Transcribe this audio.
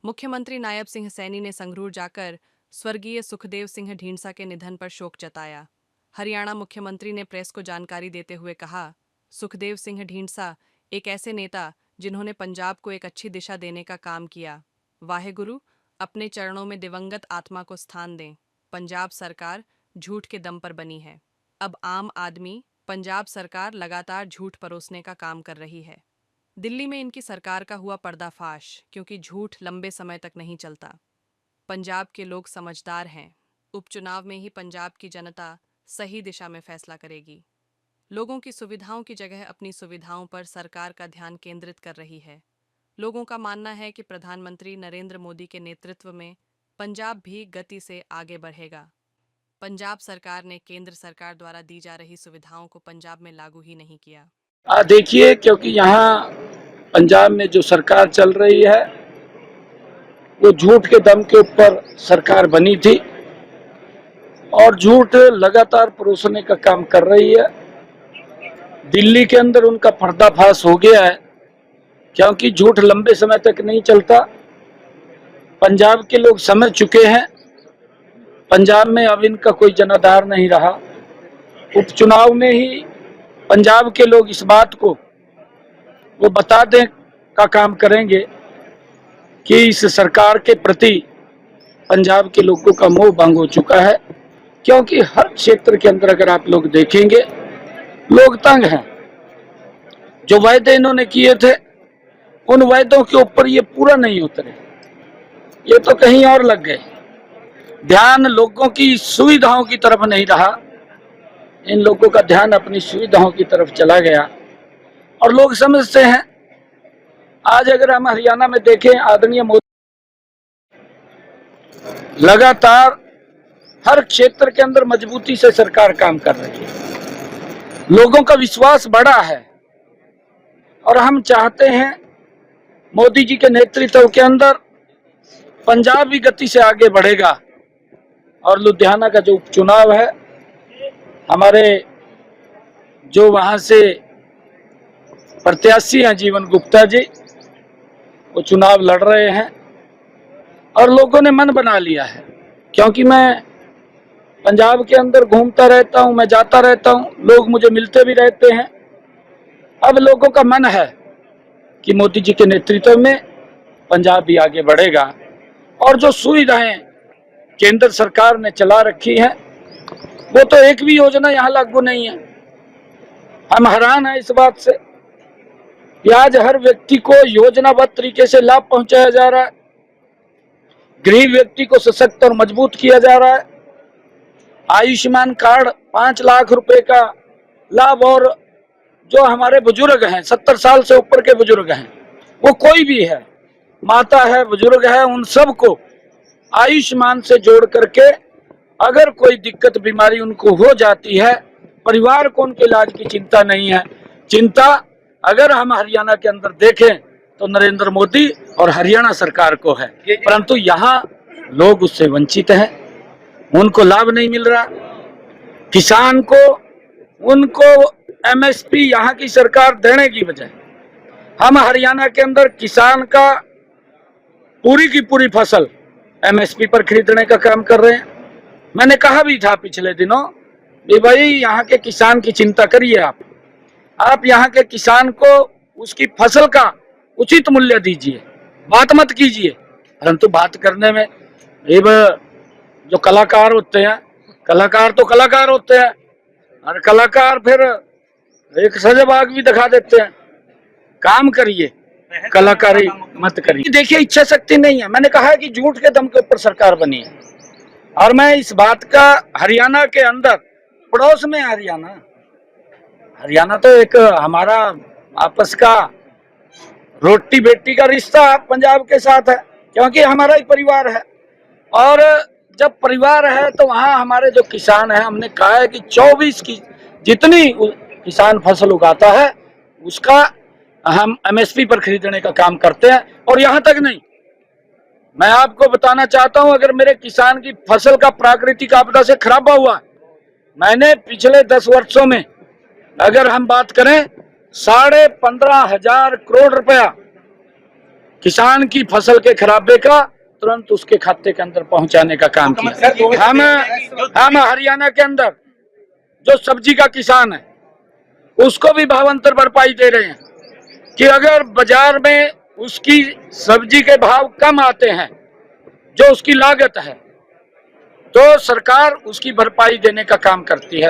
मुख्यमंत्री नायब सिंह सैनी ने संगरूर जाकर स्वर्गीय सुखदेव सिंह ढींढसा के निधन पर शोक जताया। हरियाणा मुख्यमंत्री ने प्रेस को जानकारी देते हुए कहा, सुखदेव सिंह ढींढसा एक ऐसे नेता जिन्होंने पंजाब को एक अच्छी दिशा देने का काम किया। वाहेगुरु अपने चरणों में दिवंगत आत्मा को स्थान दें। पंजाब सरकार झूठ के दम पर बनी है। अब आम आदमी पंजाब सरकार लगातार झूठ परोसने का काम कर रही है। दिल्ली में इनकी सरकार का हुआ पर्दाफाश, क्योंकि झूठ लंबे समय तक नहीं चलता। पंजाब के लोग समझदार हैं। उपचुनाव में ही पंजाब की जनता सही दिशा में फैसला करेगी। लोगों की सुविधाओं की जगह अपनी सुविधाओं पर सरकार का ध्यान केंद्रित कर रही है। लोगों का मानना है कि प्रधानमंत्री नरेंद्र मोदी के नेतृत्व में पंजाब भी गति से आगे बढ़ेगा। पंजाब सरकार ने केंद्र सरकार द्वारा दी जा रही सुविधाओं को पंजाब में लागू ही नहीं किया। देखिए, क्योंकि यहाँ पंजाब में जो सरकार चल रही है वो झूठ के दम के ऊपर सरकार बनी थी और झूठ लगातार परोसने का काम कर रही है। दिल्ली के अंदर उनका पर्दाफाश हो गया है, क्योंकि झूठ लंबे समय तक नहीं चलता। पंजाब के लोग समझ चुके हैं, पंजाब में अब इनका कोई जनाधार नहीं रहा। उपचुनाव में ही पंजाब के लोग इस बात को वो बता दें का काम करेंगे कि इस सरकार के प्रति पंजाब के लोगों का मोह भंग हो चुका है। क्योंकि हर क्षेत्र के अंदर अगर आप लोग देखेंगे, लोग तंग हैं। जो वायदे इन्होंने किए थे, उन वायदों के ऊपर ये पूरा नहीं उतरे, ये तो कहीं और लग गए। ध्यान लोगों की सुविधाओं की तरफ नहीं रहा, इन लोगों का ध्यान अपनी सुविधाओं की तरफ चला गया। और लोग समझते हैं, आज अगर हम हरियाणा में देखें, आदरणीय मोदी लगातार हर क्षेत्र के अंदर मजबूती से सरकार काम कर रही है। लोगों का विश्वास बढ़ा है और हम चाहते हैं मोदी जी के नेतृत्व के अंदर पंजाब भी गति से आगे बढ़ेगा। और लुधियाना का जो उपचुनाव है, हमारे जो वहां से प्रत्याशी हैं जीवन गुप्ता जी, वो चुनाव लड़ रहे हैं और लोगों ने मन बना लिया है। क्योंकि मैं पंजाब के अंदर घूमता रहता हूं, मैं जाता रहता हूं, लोग मुझे मिलते भी रहते हैं। अब लोगों का मन है कि मोदी जी के नेतृत्व में पंजाब भी आगे बढ़ेगा। और जो सुविधाएं केंद्र सरकार ने चला रखी हैं, वो तो एक भी योजना यहाँ लागू नहीं है। हम हैरान हैं इस बात से कि आज हर व्यक्ति को योजनाबद्ध तरीके से लाभ पहुंचाया जा रहा है। गरीब व्यक्ति को सशक्त और मजबूत किया जा रहा है। आयुष्मान कार्ड 5 लाख रुपए का लाभ, और जो हमारे बुजुर्ग हैं, 70 साल से ऊपर के बुजुर्ग हैं, वो कोई भी है, माता है, बुजुर्ग है, उन सबको आयुष्मान से जोड़ करके अगर कोई दिक्कत बीमारी उनको हो जाती है, परिवार को उनके इलाज की चिंता नहीं है। चिंता अगर हम हरियाणा के अंदर देखें तो नरेंद्र मोदी और हरियाणा सरकार को है, परंतु यहाँ लोग उससे वंचित हैं, उनको लाभ नहीं मिल रहा। किसान को उनको एमएसपी यहाँ की सरकार देने की बजाय हम हरियाणा के अंदर किसान का पूरी की पूरी फसल एमएसपी पर खरीदने का काम कर रहे हैं। मैंने कहा भी था पिछले दिनों कि भाई यहाँ के किसान की चिंता करिए, आप यहाँ के किसान को उसकी फसल का उचित मूल्य दीजिए, बात मत कीजिए। परंतु बात करने में ये जो कलाकार होते हैं, कलाकार तो कलाकार होते हैं, और कलाकार फिर एक सजाबाग भी दिखा देते हैं। काम करिए, कलाकारी मत करिए। देखिए, इच्छा शक्ति नहीं है। मैंने कहा है कि झूठ के दम के ऊपर सरकार बनी है, और मैं इस बात का हरियाणा के अंदर, पड़ोस में हरियाणा तो एक हमारा आपस का रोटी बेटी का रिश्ता पंजाब के साथ है, क्योंकि हमारा ही परिवार है। और जब परिवार है तो वहाँ हमारे जो किसान हैं, हमने कहा है कि 24 की जितनी किसान फसल उगाता है उसका हम एमएसपी पर खरीदने का काम करते हैं। और यहाँ तक नहीं, मैं आपको बताना चाहता हूँ, अगर मेरे किसान की फसल का प्राकृतिक आपदा से खराबा हुआ, मैंने पिछले 10 वर्षों में अगर हम बात करें 15,500 करोड़ रुपया किसान की फसल के खराबे का तुरंत उसके खाते के अंदर पहुंचाने का काम किया। हम हरियाणा के अंदर जो सब्जी का किसान है उसको भी भावांतर भरपाई दे रहे हैं कि अगर बाजार में उसकी सब्जी के भाव कम आते हैं, जो उसकी लागत है, तो सरकार उसकी भरपाई देने का काम करती है।